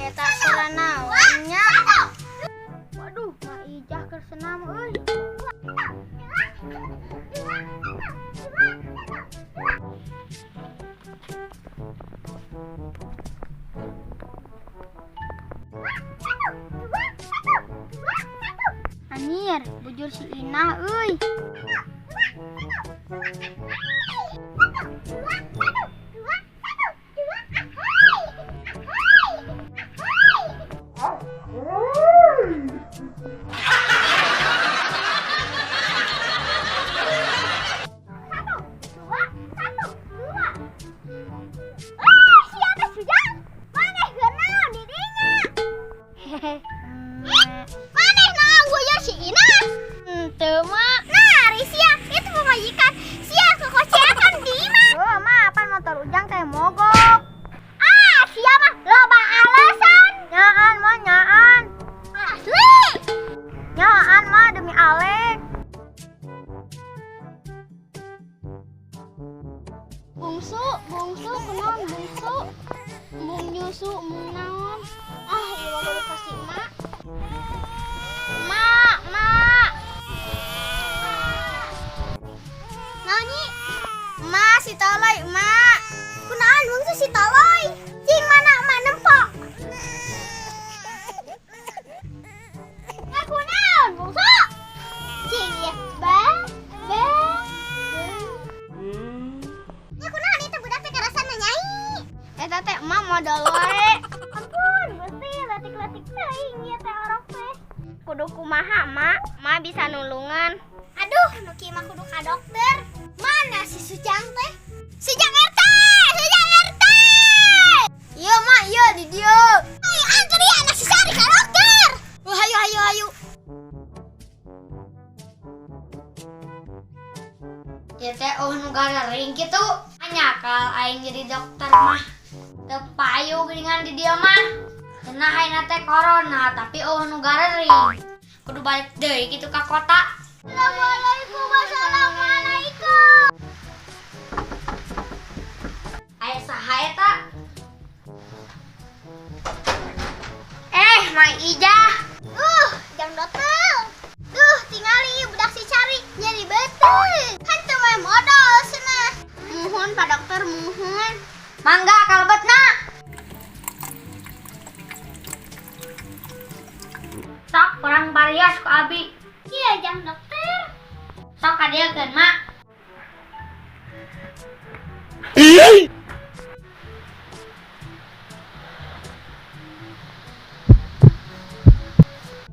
Eta serana nya. Waduh, Mak Ijah keur senam euy. Anjir, bujur si Inah euy. Ujang teh mogok. Ah, siapa? Loba alasan. Nyaan mah nyaan. Asli. Nyaan mah demi Alek. Bungsu kunaon bungsu? Mung nyusu, mung naon? Ah, ieu mah kudu kasih emak. Mak. Nani? Emak si toloi, emak. Kunaon bungsu si toloi? Cing mana emak nempok? Kunaon bungsu? Cing ya, bang. Ya kunaon itu budak teh karasan nyai. Eta teh emak modal wae. Ampun, Gusti, letik-letik teuing ieu teh orok teh. Kudu kumaha, Mak? Mak bisa nulungan. Aduh, nu kieu mah kudu ka dokter. Mana si Sujang teh? Sujang RT! Iya, Mak, iya di dieu. Ayo antar ya anak si Sari ka dokter. Hayu. Ya teh nu garering kitu. Anyakal aing jadi dokter mah. Teu payu geuningan di dieu mah. Cenah ayeuna teh corona, tapi nu garering. Kudu balik deui kitu ka kota. Assalamualaikum. Ijah. Jang dokter. Tingali budak si cari nyari betul. Kan cuma modal sana. Muhun Pak Dokter, muhun. Mangga kalbetna. Sok kurang barios ku abi. Iya Jang dokter. Sok kadiekeun mak.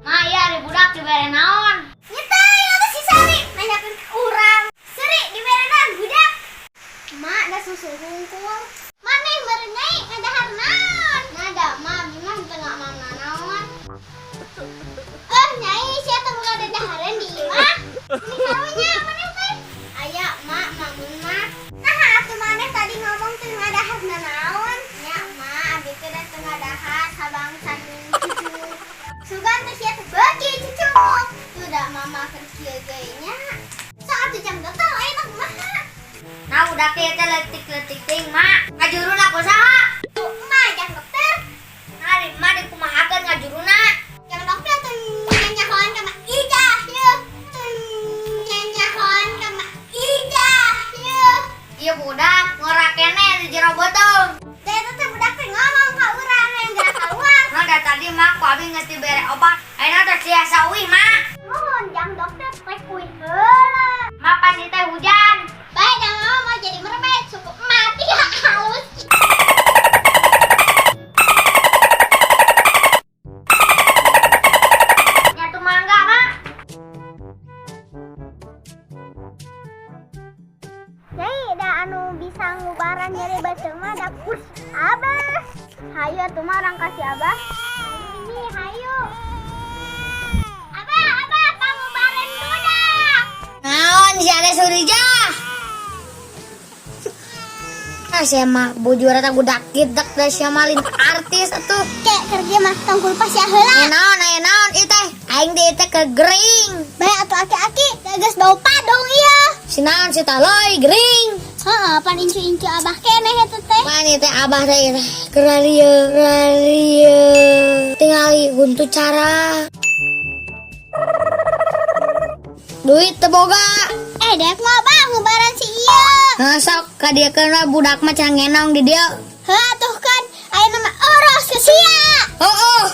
Mak iya ada budak dibere naon? Nyeta ya si Sari nanyakeun ka urang. Seri dibere naon budak? Mak da susu hungkul. Maneh meureun nyai ngadahar naon? Ngada mak bingung teu ngomongna naon. Nyai sia teh boga dadahareun di imah. Ini karunya maneh teh. Aya mak mamun mah. Nah atuh maneh tadi ngomong teu ngadaharna naon? Nya mak abi teh da teu ngadahar sabang sandung cucu. Sugan teh sia teh beuki cucu. Sudah mama kerja gayanya. Saat jam dokter enak kumaha? Nah udah teh letik-letik ting mak. Ngajuruna kusaha? Tuh mak jang dokter. Nah di mah di kumahakeun ngajuruna. Jang dokter teh nyanyahoan ka mak Ijah yeuh. Nyanyahoan ka mak Ijah yeuh. Ieu budak ngora kene di jero beuteung. Teh teh budak teh ngomong ka urang yang gerak keluar. Nah dari tadi mak ku abi geus dibere obat. Ayeuna teh tiasa uih mak. Mohon jang dokter teh uih heula. Mak pasti teh hujan. Bae jangan mau jadi mermaid cukup mati halus. Nyatu mangga mak. Nyai da anu bisa ngubaran nyeri beuteung mah da kus Abah. Hayu atuh mah orang kasih Abah. Ini hayu. Abah pangubaran budak. Naon si Ade Surijah? Sia mah bujur eta budak kidak da sia mah lin artis atuh. Kek kerja mah tongkul pas ya heula. Aya naon ieu teh? Aing di teh kegering. Bae atuh aki-aki, geus bau padong ieu. Si naon si taloy gering. Heeh, pan incu-incu Abah keneh eta teh. Pan ieu teh Abah teh rario. Tingali huntu cara. Duit teu boga. Dek mah bang ngubaran si ieu. Nah, sok kadiekeun budak mah can ngenong di dieu. Heuh atuh kan ayeuna mah oros ke sia. Heuh.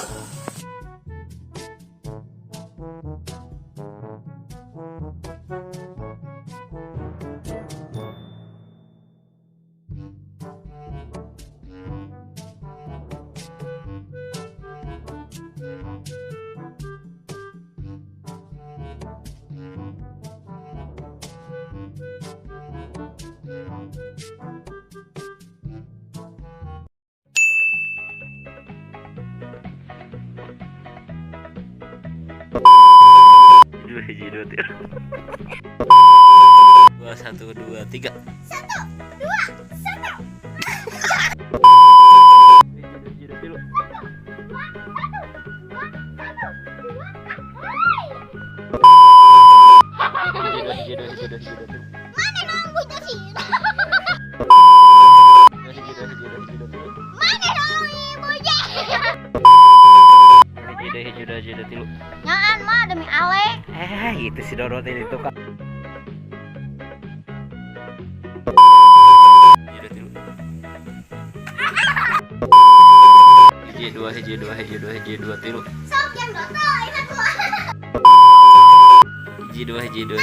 Hiji dua tiga. 1 2 3. 1 2 Mana dong bujur sih? Mana dong bujur? Nyaan mah demi Alek. Itu si Dorot ini tuh kak. Hiji dua tilu. Sok yang dokter, enak kumaha? Hiji dua.